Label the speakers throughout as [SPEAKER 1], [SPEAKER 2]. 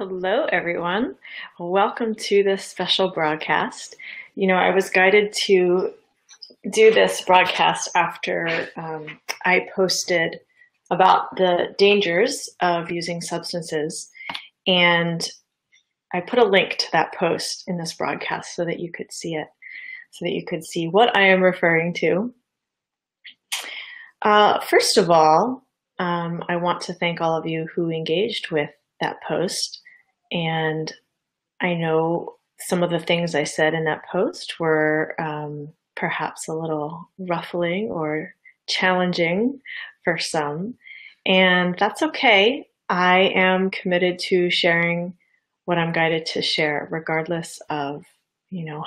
[SPEAKER 1] Hello, everyone. Welcome to this special broadcast. I was guided to do this broadcast after I posted about the dangers of using substances, and I put a link to that post in this broadcast so that you could see it, so that you could see what I am referring to. First of all, I want to thank all of you who engaged with that post. And I know some of the things I said in that post were perhaps a little ruffling or challenging for some. And that's okay. I am committed to sharing what I'm guided to share, regardless of,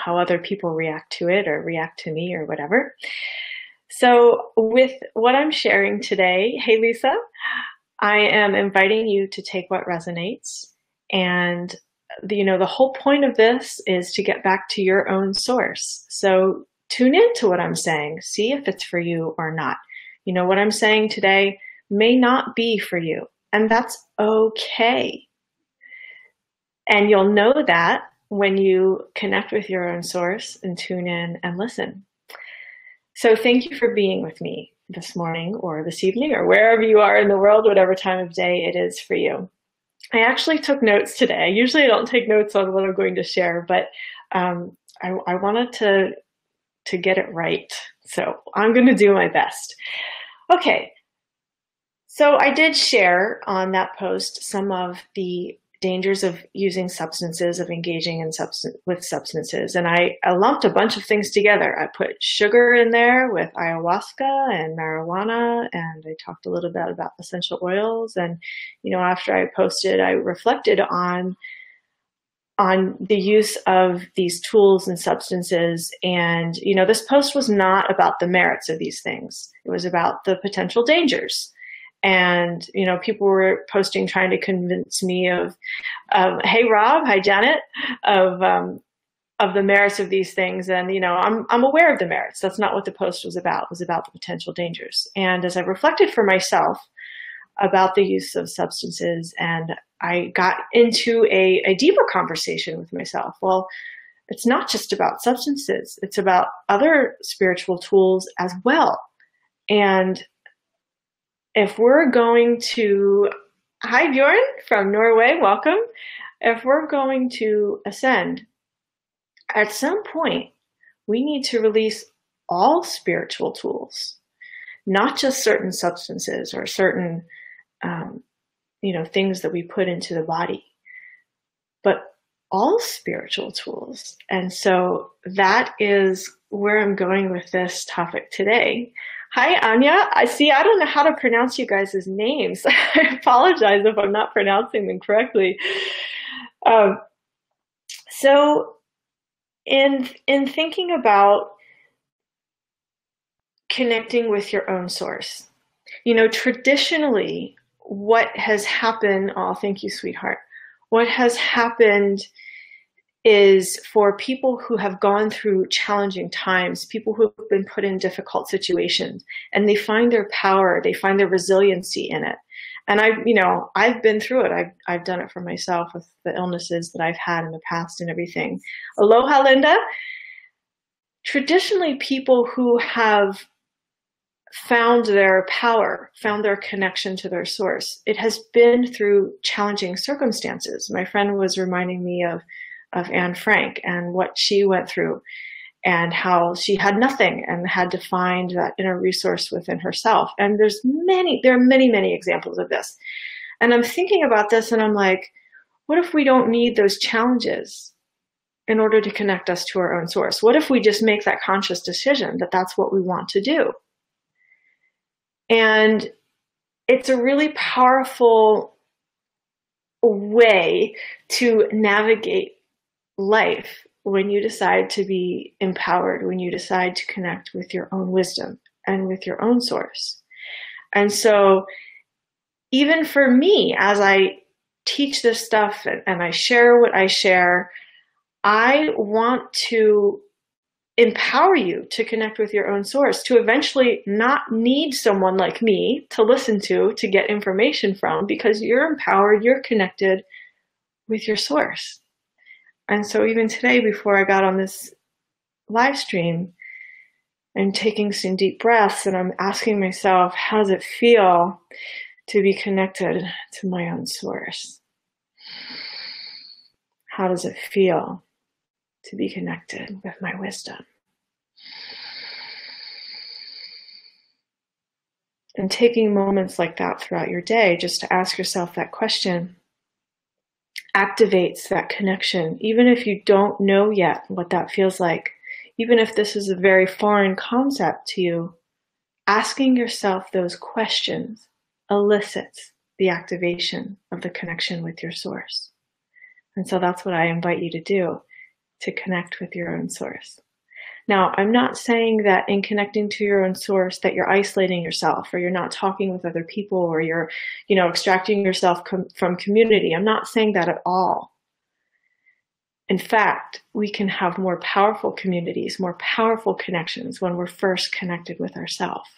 [SPEAKER 1] how other people react to it or react to me or whatever. So with what I'm sharing today, hey, Lisa, I am inviting you to take what resonates. And the whole point of this is to get back to your own source. So tune into what I'm saying. See if it's for you or not. What I'm saying today may not be for you, and that's okay. And you'll know that when you connect with your own source and tune in and listen. So thank you for being with me this morning or this evening or wherever you are in the world, whatever time of day it is for you. I actually took notes today. Usually I don't take notes on what I'm going to share, but I wanted to get it right. So I'm going to do my best. Okay. So I did share on that post some of the dangers of using substances, of engaging with substances. And I lumped a bunch of things together. I put sugar in there with ayahuasca and marijuana, and I talked a little bit about essential oils. And, after I posted, I reflected on the use of these tools and substances. And, this post was not about the merits of these things. It was about the potential dangers. And, people were posting, trying to convince me of, hey, Rob, hi, Janet, of the merits of these things. And, I'm aware of the merits. That's not what the post was about. It was about the potential dangers. And as I reflected for myself about the use of substances, and I got into a deeper conversation with myself. Well, it's not just about substances. It's about other spiritual tools as well. And if we're going to, hi Bjorn from Norway, welcome. If we're going to ascend, at some point, we need to release all spiritual tools, not just certain substances or certain, things that we put into the body, but all spiritual tools. And so that is where I'm going with this topic today. Hi, Anya. I don't know how to pronounce you guys' names. I apologize if I'm not pronouncing them correctly. So in thinking about connecting with your own source, traditionally what has happened, oh, thank you, sweetheart. What has happened is for people who have gone through challenging times, people who have been put in difficult situations, and they find their power, they find their resiliency in it. And I've been through it. I've done it for myself with the illnesses that I've had in the past and everything. Aloha, Linda. Traditionally, people who have found their power, found their connection to their source, it has been through challenging circumstances. My friend was reminding me of Anne Frank and what she went through and how she had nothing and had to find that inner resource within herself. And there are many, many examples of this. And I'm thinking about this and I'm like, what if we don't need those challenges in order to connect us to our own source? What if we just make that conscious decision that that's what we want to do? And it's a really powerful way to navigate life when you decide to be empowered, when you decide to connect with your own wisdom and with your own source. And so even for me, as I teach this stuff and I share what I share, I want to empower you to connect with your own source, to eventually not need someone like me to listen to get information from, because you're empowered, you're connected with your source. And so even today, before I got on this live stream, I'm taking some deep breaths and I'm asking myself, how does it feel to be connected to my own source? How does it feel to be connected with my wisdom? And taking moments like that throughout your day just to ask yourself that question activates that connection. Even if you don't know yet what that feels like, even if this is a very foreign concept to you, asking yourself those questions elicits the activation of the connection with your source. And so that's what I invite you to do, to connect with your own source. Now, I'm not saying that in connecting to your own source that you're isolating yourself or you're not talking with other people or you're, extracting yourself from community. I'm not saying that at all. In fact, we can have more powerful communities, more powerful connections when we're first connected with ourselves.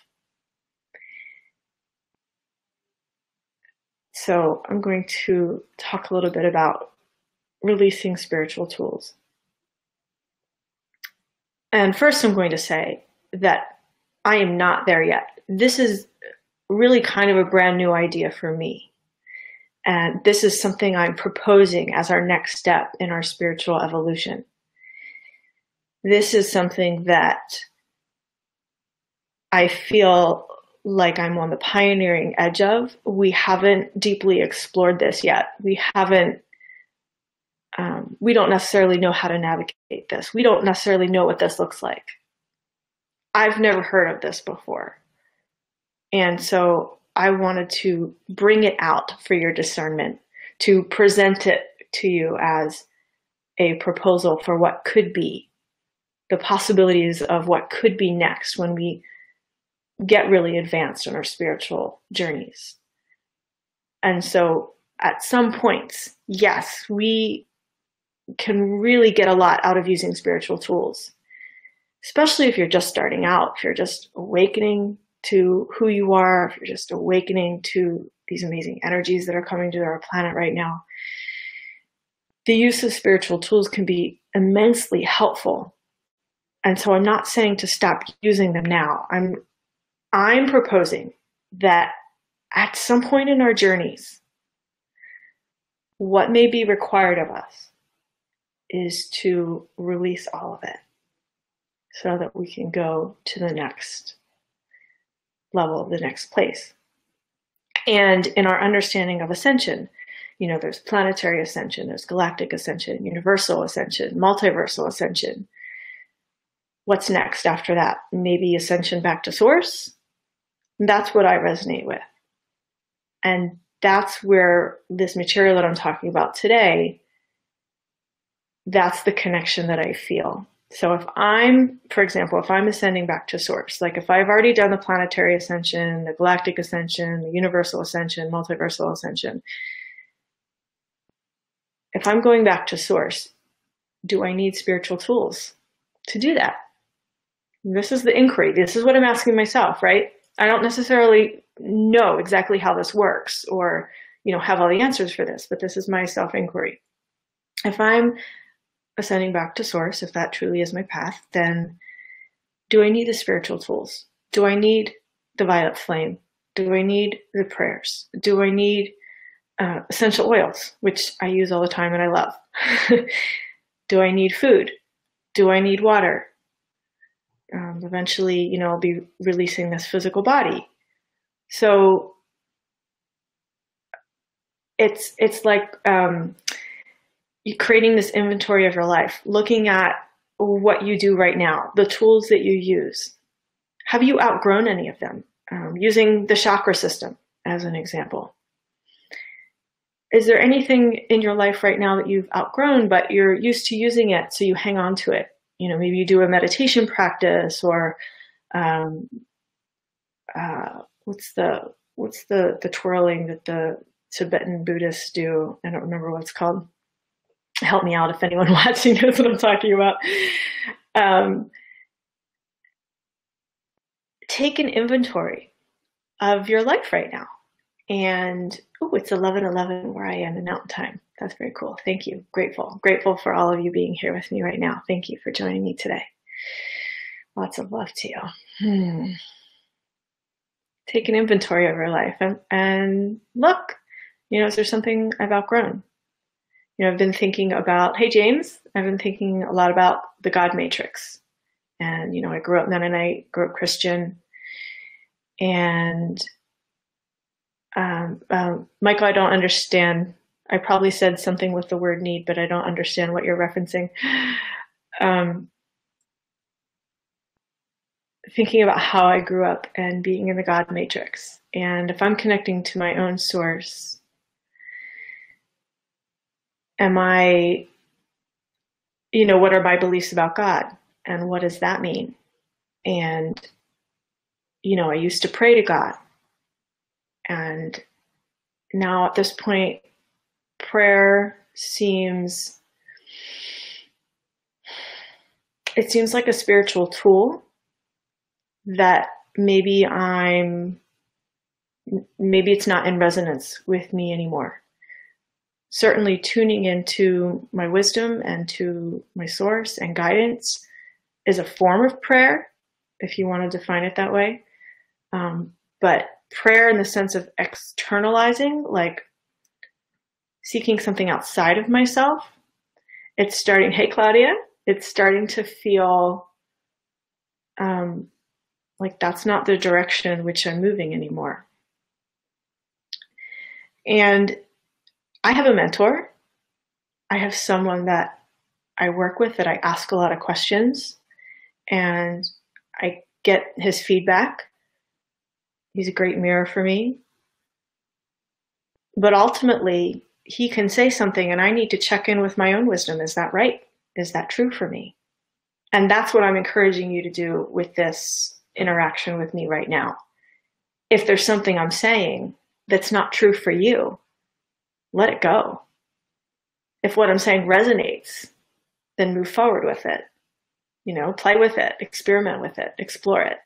[SPEAKER 1] So I'm going to talk a little bit about releasing spiritual tools. And first, I'm going to say that I am not there yet. This is really kind of a brand new idea for me. And this is something I'm proposing as our next step in our spiritual evolution. This is something that I feel like I'm on the pioneering edge of. We haven't deeply explored this yet. We don't necessarily know how to navigate this. We don't necessarily know what this looks like. I've never heard of this before. And so I wanted to bring it out for your discernment, to present it to you as a proposal for what could be, the possibilities of what could be next when we get really advanced on our spiritual journeys. And so at some points, yes, we can really get a lot out of using spiritual tools, especially if you're just starting out, if you're just awakening to who you are, if you're just awakening to these amazing energies that are coming to our planet right now. The use of spiritual tools can be immensely helpful. And so I'm not saying to stop using them now. I'm proposing that at some point in our journeys, what may be required of us is to release all of it so that we can go to the next level, the next place. And in our understanding of ascension, there's planetary ascension, there's galactic ascension, universal ascension, multiversal ascension. What's next after that? Maybe ascension back to source. That's what I resonate with. And that's where this material that I'm talking about today, that's the connection that I feel. So for example, if I'm ascending back to source, like if I've already done the planetary ascension, the galactic ascension, the universal ascension, multiversal ascension, if I'm going back to source, do I need spiritual tools to do that? This is the inquiry. This is what I'm asking myself, right? I don't necessarily know exactly how this works or, have all the answers for this, but this is my self-inquiry. If I'm ascending back to source, if that truly is my path, then do I need the spiritual tools? Do I need the violet flame? Do I need the prayers? Do I need essential oils, which I use all the time and I love? Do I need food? Do I need water? Eventually, I'll be releasing this physical body. So it's like creating this inventory of your life, looking at what you do right now, the tools that you use. Have you outgrown any of them? Using the chakra system as an example. Is there anything in your life right now that you've outgrown, but you're used to using it, so you hang on to it? Maybe you do a meditation practice, or what's the twirling that the Tibetan Buddhists do? I don't remember what it's called. Help me out if anyone watching knows what I'm talking about. Take an inventory of your life right now. And it's 11:11 where I am in Mountain Time. That's very cool. Thank you. Grateful for all of you being here with me right now. Thank you for joining me today. Lots of love to you. Take an inventory of your life and look, is there something I've outgrown? I've been thinking about, hey, James, I've been thinking a lot about the God matrix. And, I grew up Mennonite, grew up Christian. And Michael, I don't understand. I probably said something with the word need, but I don't understand what you're referencing. Thinking about how I grew up and being in the God matrix. And if I'm connecting to my own source, am I, what are my beliefs about God? And what does that mean? And, I used to pray to God. And now at this point, prayer seems like a spiritual tool that maybe it's not in resonance with me anymore. Certainly tuning into my wisdom and to my source and guidance is a form of prayer, if you want to define it that way. But prayer in the sense of externalizing, like seeking something outside of myself, it's starting, hey, Claudia, it's starting to feel like that's not the direction in which I'm moving anymore. And I have a mentor. I have someone that I work with that I ask a lot of questions and I get his feedback. He's a great mirror for me. But ultimately, he can say something and I need to check in with my own wisdom. Is that right? Is that true for me? And that's what I'm encouraging you to do with this interaction with me right now. If there's something I'm saying that's not true for you, let it go. If what I'm saying resonates, then move forward with it. Play with it, experiment with it, explore it.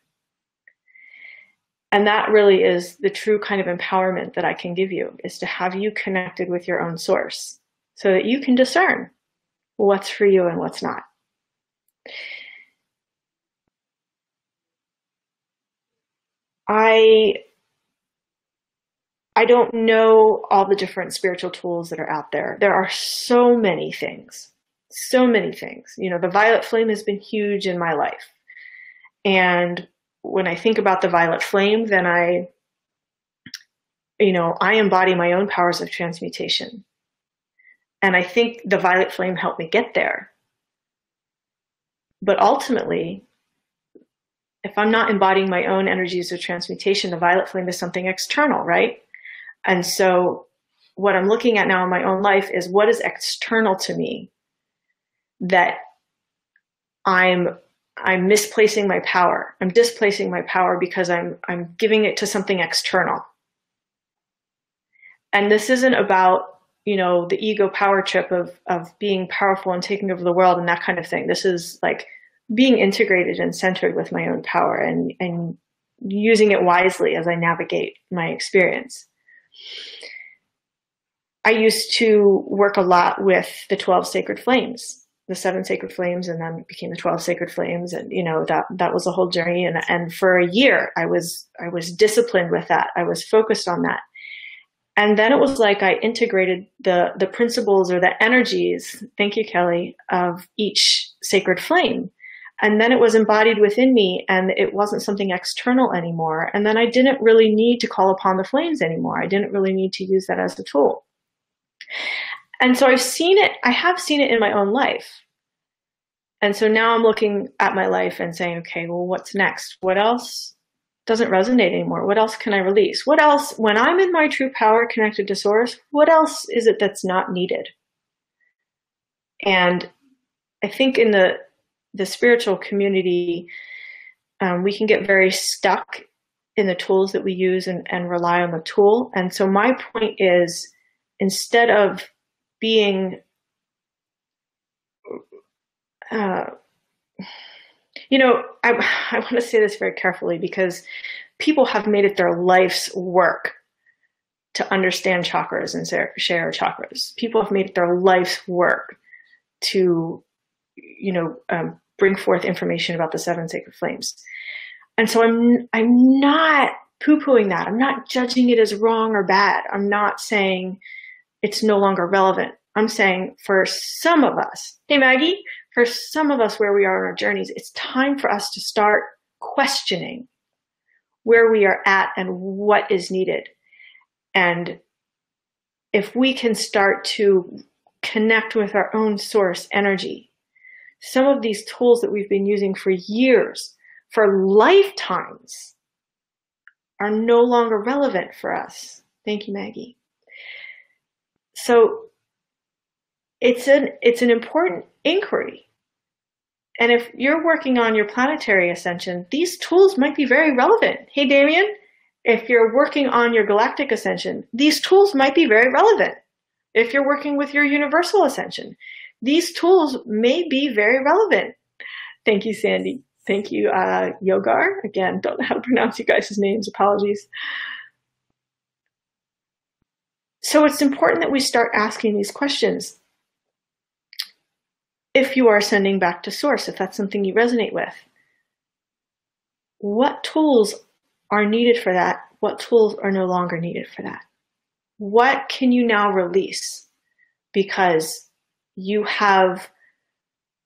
[SPEAKER 1] And that really is the true kind of empowerment that I can give you, is to have you connected with your own source so that you can discern what's for you and what's not. I don't know all the different spiritual tools that are out there. There are so many things. The violet flame has been huge in my life. And when I think about the violet flame, then I embody my own powers of transmutation. And I think the violet flame helped me get there. But ultimately, if I'm not embodying my own energies of transmutation, the violet flame is something external, right? And so what I'm looking at now in my own life is what is external to me that I'm misplacing my power. I'm displacing my power because I'm giving it to something external. And this isn't about, the ego power trip of being powerful and taking over the world and that kind of thing. This is like being integrated and centered with my own power and using it wisely as I navigate my experience. I used to work a lot with the 12 sacred flames, the 7 sacred flames, and then it became the 12 sacred flames. And, that was a whole journey. And for a year, I was disciplined with that. I was focused on that. And then it was like I integrated the principles or the energies, thank you, Kelly, of each sacred flame. And then it was embodied within me and it wasn't something external anymore. And then I didn't really need to call upon the flames anymore. I didn't really need to use that as a tool. And so I have seen it in my own life. And so now I'm looking at my life and saying, okay, well, what's next? What else doesn't resonate anymore? What else can I release? What else, when I'm in my true power connected to source, what else is it that's not needed? And I think in the spiritual community, we can get very stuck in the tools that we use and rely on the tool. And so my point is, instead of being, I want to say this very carefully because people have made it their life's work to understand chakras and share chakras. People have made it their life's work to, bring forth information about the seven sacred flames. And so I'm not poo-pooing that. I'm not judging it as wrong or bad. I'm not saying it's no longer relevant. I'm saying for some of us, hey Maggie, for some of us where we are in our journeys, it's time for us to start questioning where we are at and what is needed. And if we can start to connect with our own source energy, some of these tools that we've been using for years, for lifetimes, are no longer relevant for us. Thank you, Maggie. So it's an important inquiry. And if you're working on your planetary ascension, these tools might be very relevant. Hey, Damien, if you're working on your galactic ascension, these tools might be very relevant. If you're working with your universal ascension, these tools may be very relevant. Thank you, Sandy. Thank you, Yogar. Again, don't know how to pronounce you guys' names. Apologies. So it's important that we start asking these questions. If you are sending back to source, if that's something you resonate with, what tools are needed for that? What tools are no longer needed for that? What can you now release because you have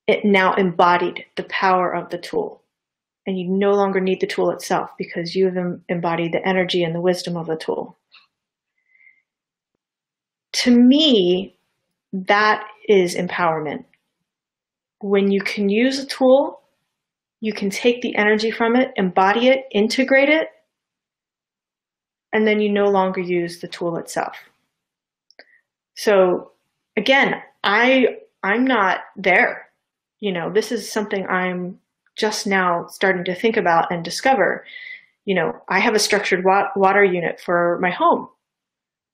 [SPEAKER 1] it now embodied the power of the tool, and you no longer need the tool itself because you have embodied the energy and the wisdom of the tool? To me, that is empowerment. When you can use a tool, you can take the energy from it, embody it, integrate it, and then you no longer use the tool itself. So again, I'm not there. This is something I'm just now starting to think about and discover. I have a structured water unit for my home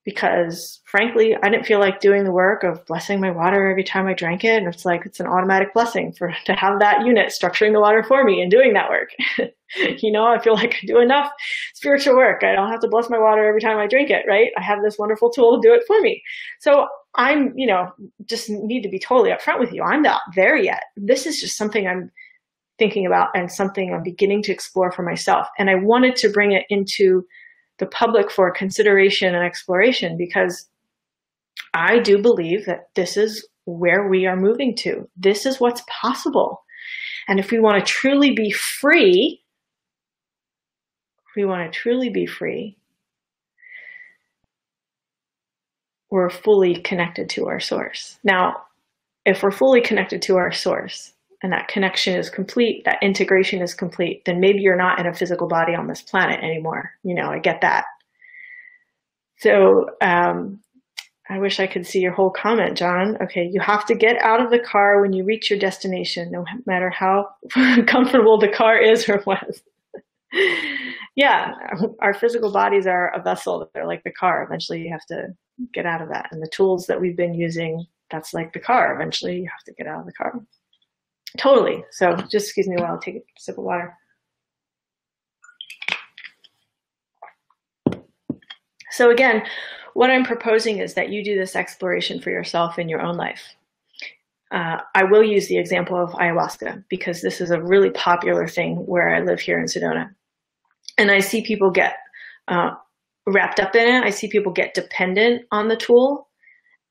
[SPEAKER 1] because, frankly, I didn't feel like doing the work of blessing my water every time I drank it. And it's like, it's an automatic blessing to have that unit structuring the water for me and doing that work. I feel like I do enough spiritual work. I don't have to bless my water every time I drink it, right? I have this wonderful tool to do it for me. So I'm, just need to be totally upfront with you. I'm not there yet. This is just something I'm thinking about and something I'm beginning to explore for myself. And I wanted to bring it into the public for consideration and exploration because I do believe that this is where we are moving to. This is what's possible. And if we want to truly be free, we're fully connected to our source. Now, if we're fully connected to our source and that connection is complete, that integration is complete, then maybe you're not in a physical body on this planet anymore. I get that. So I wish I could see your whole comment, John. Okay, you have to get out of the car when you reach your destination, no matter how comfortable the car is or was. Yeah, our physical bodies are a vessel. They're like the car. Eventually you have to get out of that. And the tools that we've been using, that's like the car. Eventually you have to get out of the car. Totally. So just excuse me while I take a sip of water. So again, what I'm proposing is that you do this exploration for yourself in your own life. I will use the example of ayahuasca because this is a really popular thing where I live here in Sedona. And I see people get wrapped up in it. I see people get dependent on the tool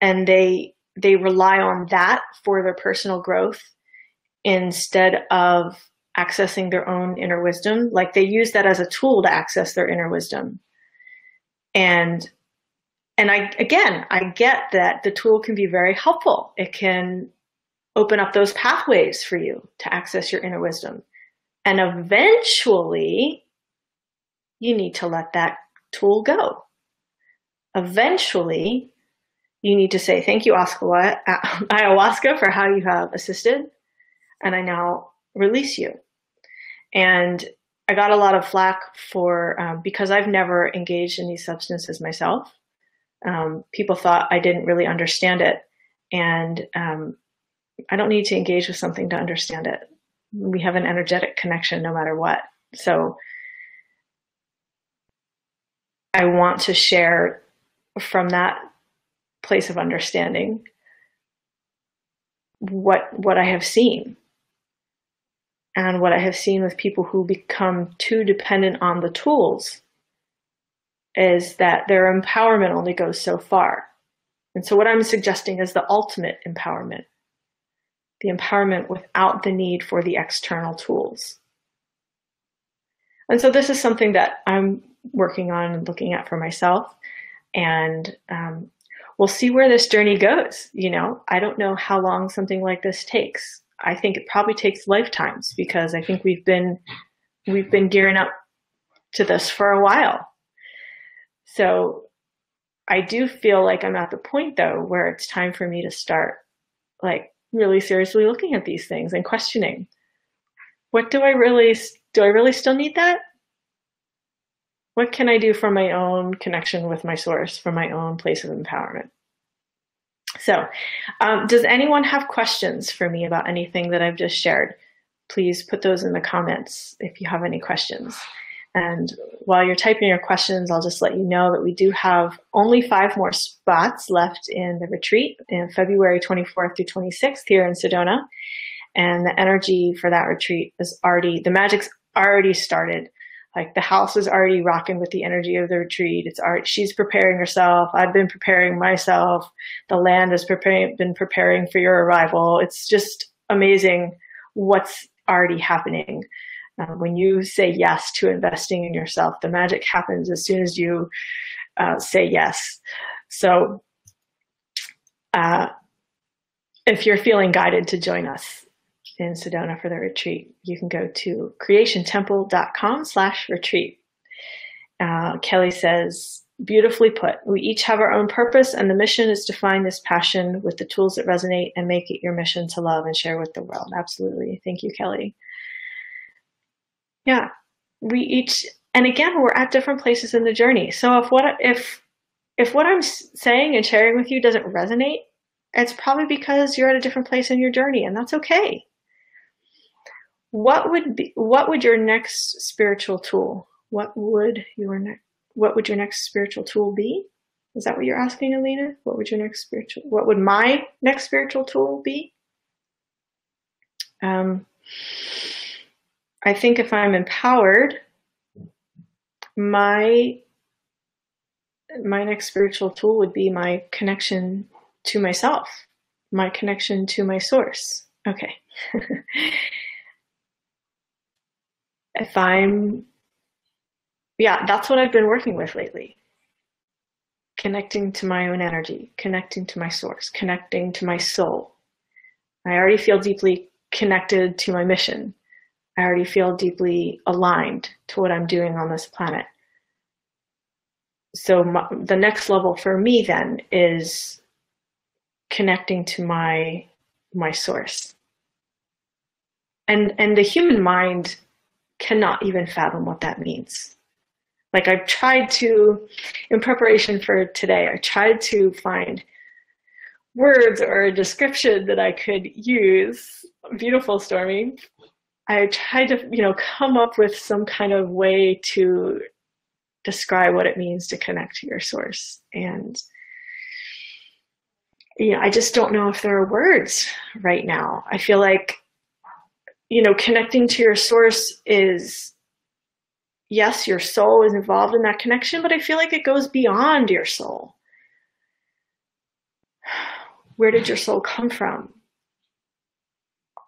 [SPEAKER 1] and they rely on that for their personal growth instead of accessing their own inner wisdom. Like they use that as a tool to access their inner wisdom. And I get that the tool can be very helpful. It can open up those pathways for you to access your inner wisdom. And eventually, you need to let that tool go. Eventually, you need to say, thank you, ayahuasca, for how you have assisted. And I now release you. And I got a lot of flack for, because I've never engaged in these substances myself. People thought I didn't really understand it. And I don't need to engage with something to understand it. We have an energetic connection no matter what. So I want to share from that place of understanding what I have seen. And what I have seen with people who become too dependent on the tools is that their empowerment only goes so far. And so what I'm suggesting is the ultimate empowerment, the empowerment without the need for the external tools. And so this is something that I'm working on and looking at for myself. And we'll see where this journey goes. I don't know how long something like this takes. I think it probably takes lifetimes, because I think we've been gearing up to this for a while. So I do feel like I'm at the point, though, where it's time for me to start really seriously looking at these things and questioning, what do I really still need that? What can I do for my own connection with my source, for my own place of empowerment? So does anyone have questions for me about anything that I've just shared? Please put those in the comments if you have any questions. And while you're typing your questions, I'll just let you know that we do have only 5 more spots left in the retreat in February 24th through 26th here in Sedona. And the energy for that retreat is the magic's already started. The house is already rocking with the energy of the retreat. She's preparing herself. I've been preparing myself. The land has been preparing for your arrival. It's just amazing what's already happening. When you say yes to investing in yourself, the magic happens as soon as you say yes. So if you're feeling guided to join us in Sedona for the retreat, you can go to creationtemple.com/retreat. Kelly says, beautifully put. We each have our own purpose, and the mission is to find this passion with the tools that resonate and make it your mission to love and share with the world. Absolutely. Thank you, Kelly. Yeah, and again, we're at different places in the journey. So if what I'm saying and sharing with you doesn't resonate, it's probably because you're at a different place in your journey, and that's okay. What would your next spiritual tool? What would your next spiritual tool be? Is that what you're asking, Alina? What would my next spiritual tool be? I think if I'm empowered, my next spiritual tool would be my connection to myself, my connection to my source. Okay. That's what I've been working with lately. Connecting to my own energy, connecting to my source, connecting to my soul. I already feel deeply connected to my mission. I already feel deeply aligned to what I'm doing on this planet. So the next level for me then is connecting to my source. And the human mind cannot even fathom what that means. I've tried to, in preparation for today, I tried to find words or a description that I could use. Beautiful, Stormy. I tried to, come up with some kind of way to describe what it means to connect to your source. And, I just don't know if there are words right now. I feel like, connecting to your source is, yes, your soul is involved in that connection, but I feel like it goes beyond your soul. Where did your soul come from?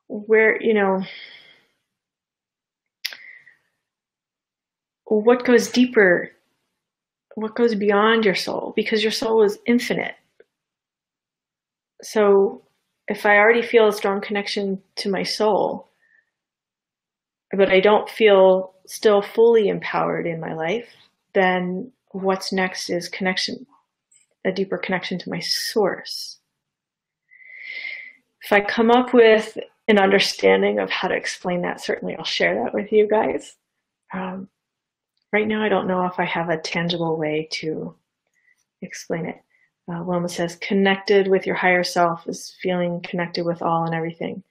[SPEAKER 1] Where, what goes deeper? What goes beyond your soul? Because your soul is infinite. So if I already feel a strong connection to my soul, but I don't feel still fully empowered in my life, then what's next is connection, a deeper connection to my source. If I come up with an understanding of how to explain that, certainly I'll share that with you guys. Right now, I don't know if I have a tangible way to explain it. Wilma says, connected with your higher self is feeling connected with all and everything.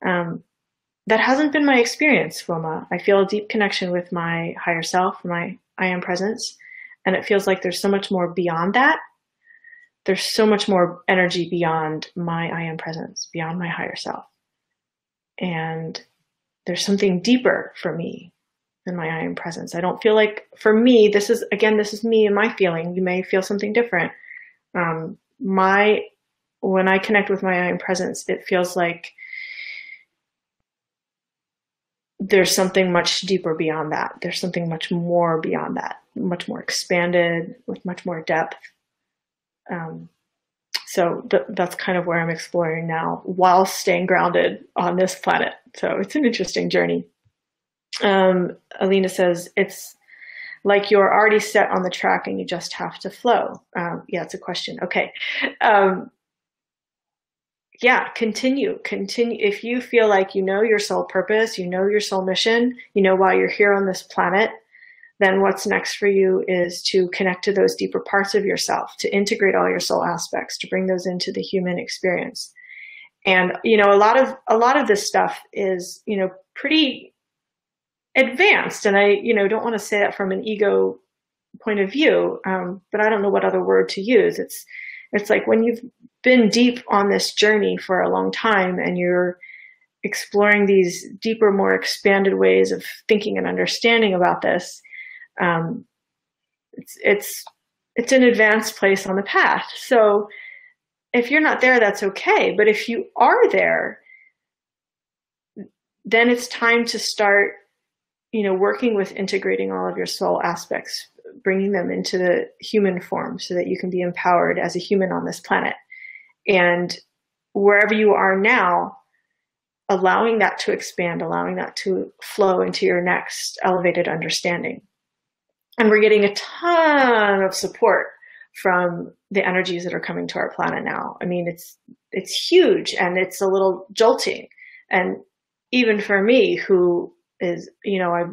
[SPEAKER 1] That hasn't been my experience, Wilma. I feel a deep connection with my higher self, my I am presence, and it feels like there's so much more beyond that there's so much more energy beyond my I am presence, beyond my higher self. And there's something deeper for me than my I am presence. I don't feel like, for me, this is me and my feeling. You may feel something different. When I connect with my I am presence, it feels like there's something much deeper beyond that. There's something much more beyond that, much more expanded, with much more depth. So that's kind of where I'm exploring now while staying grounded on this planet. So it's an interesting journey. Alina says, it's like you're already set on the track and you just have to flow. Yeah, it's a question. Okay. Yeah, continue. If you feel like you know your soul purpose, you know your soul mission, you know why you're here on this planet, then what's next for you is to connect to those deeper parts of yourself, to integrate all your soul aspects, to bring those into the human experience. And, a lot of this stuff is, pretty advanced. And I, don't want to say that from an ego point of view, but I don't know what other word to use. It's like when you've been deep on this journey for a long time and you're exploring these deeper, more expanded ways of thinking and understanding about this, it's an advanced place on the path. So if you're not there, that's okay. But if you are there, then it's time to start, working with integrating all of your soul aspects, bringing them into the human form so that you can be empowered as a human on this planet. And wherever you are now, allowing that to expand, allowing that to flow into your next elevated understanding. And we're getting a ton of support from the energies that are coming to our planet now. I mean, it's huge and it's a little jolting. And even for me, who is, I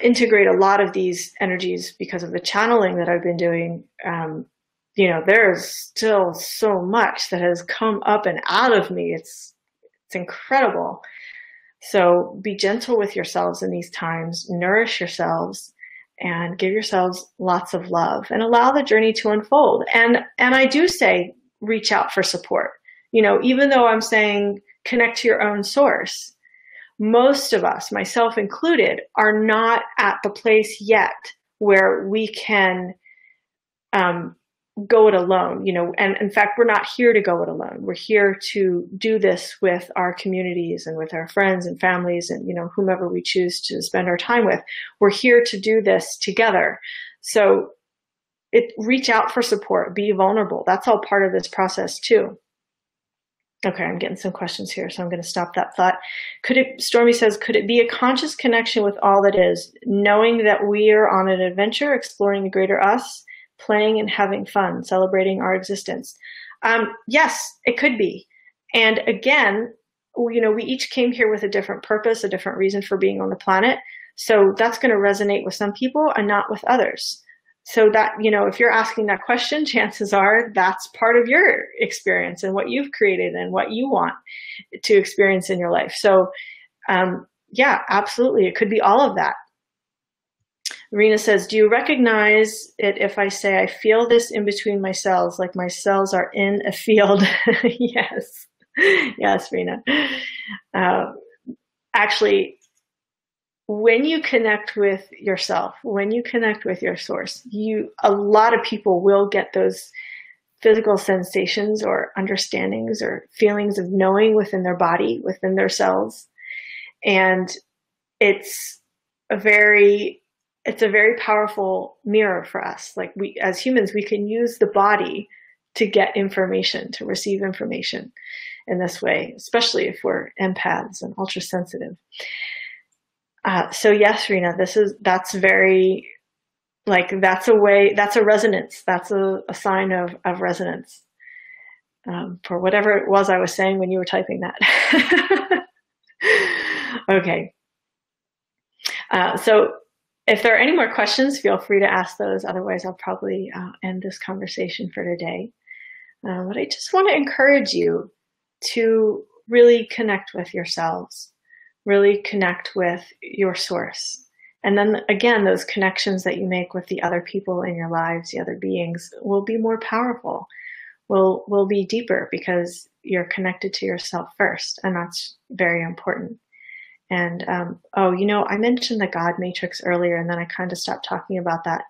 [SPEAKER 1] integrate a lot of these energies because of the channeling that I've been doing. There's still so much that has come up and out of me. It's incredible. So be gentle with yourselves in these times, nourish yourselves, and give yourselves lots of love and allow the journey to unfold. And I do say, reach out for support. Even though I'm saying connect to your own source, most of us, myself included, are not at the place yet where we can go it alone, and in fact, we're not here to go it alone. We're here to do this with our communities and with our friends and families and, whomever we choose to spend our time with. We're here to do this together. So reach out for support, be vulnerable. That's all part of this process too. Okay, I'm getting some questions here, so I'm going to stop that thought. Stormy says, could it be a conscious connection with all that is, knowing that we are on an adventure, exploring the greater us, playing and having fun, celebrating our existence? Yes, it could be. And again, we each came here with a different purpose, a different reason for being on the planet. So that's going to resonate with some people and not with others. So that, if you're asking that question, chances are that's part of your experience and what you've created and what you want to experience in your life. So yeah, absolutely. It could be all of that. Rena says, do you recognize it if I say I feel this in between my cells, like my cells are in a field? Yes. Yes, Rena. Actually, when you connect with yourself, when you connect with your source, a lot of people will get those physical sensations or understandings or feelings of knowing within their body, within their cells. And it's a very powerful mirror for us. Like as humans, we can use the body to get information, to receive information in this way, especially if we're empaths and ultra sensitive. So yes, Rena, that's very, that's a resonance. That's a sign of resonance, for whatever it was I was saying when you were typing that. Okay. So if there are any more questions, feel free to ask those. Otherwise, I'll probably end this conversation for today. But I just want to encourage you to really connect with yourselves, really connect with your source, And then again, those connections that you make with the other people in your lives, the other beings, will be more powerful, will be deeper because you're connected to yourself first. And that's very important. And oh, you know, I mentioned the God matrix earlier, and then I kind of stopped talking about that.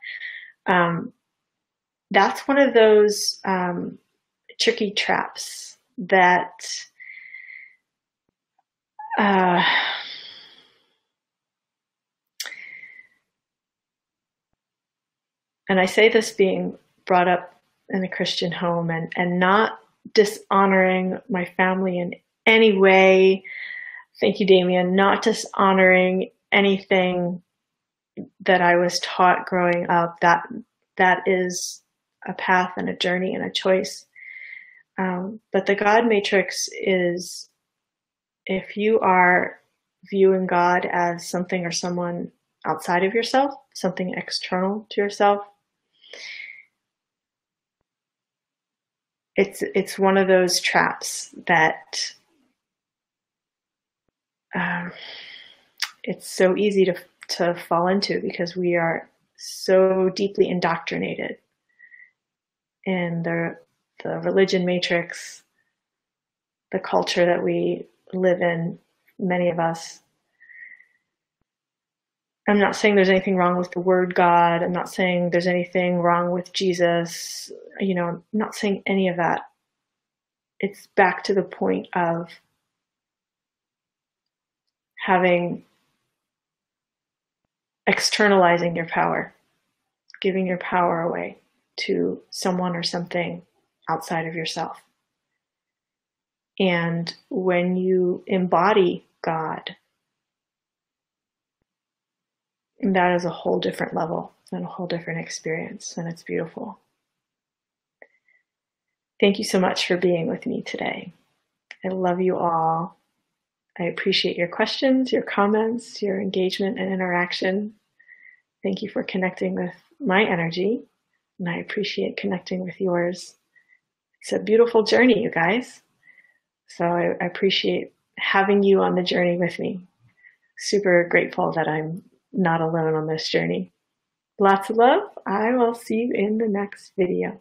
[SPEAKER 1] That's one of those tricky traps that and I say this being brought up in a Christian home and not dishonoring my family in any way. Thank you, Damien. Not dishonoring anything that I was taught growing up. That is a path and a journey and a choice. But the God matrix is, if you are viewing God as something or someone outside of yourself, something external to yourself, it's one of those traps that it's so easy to fall into because we are so deeply indoctrinated in the religion matrix, the culture that we live in, many of us. I'm not saying there's anything wrong with the word God. I'm not saying there's anything wrong with Jesus. You know, I'm not saying any of that. It's back to the point of externalizing your power, giving your power away to someone or something outside of yourself. And when you embody God, that is a whole different level and a whole different experience, and it's beautiful. Thank you so much for being with me today. I love you all. I appreciate your questions, your comments, your engagement and interaction. Thank you for connecting with my energy, and I appreciate connecting with yours. It's a beautiful journey, you guys. So I appreciate having you on the journey with me. Super grateful that I'm not alone on this journey. Lots of love. I will see you in the next video.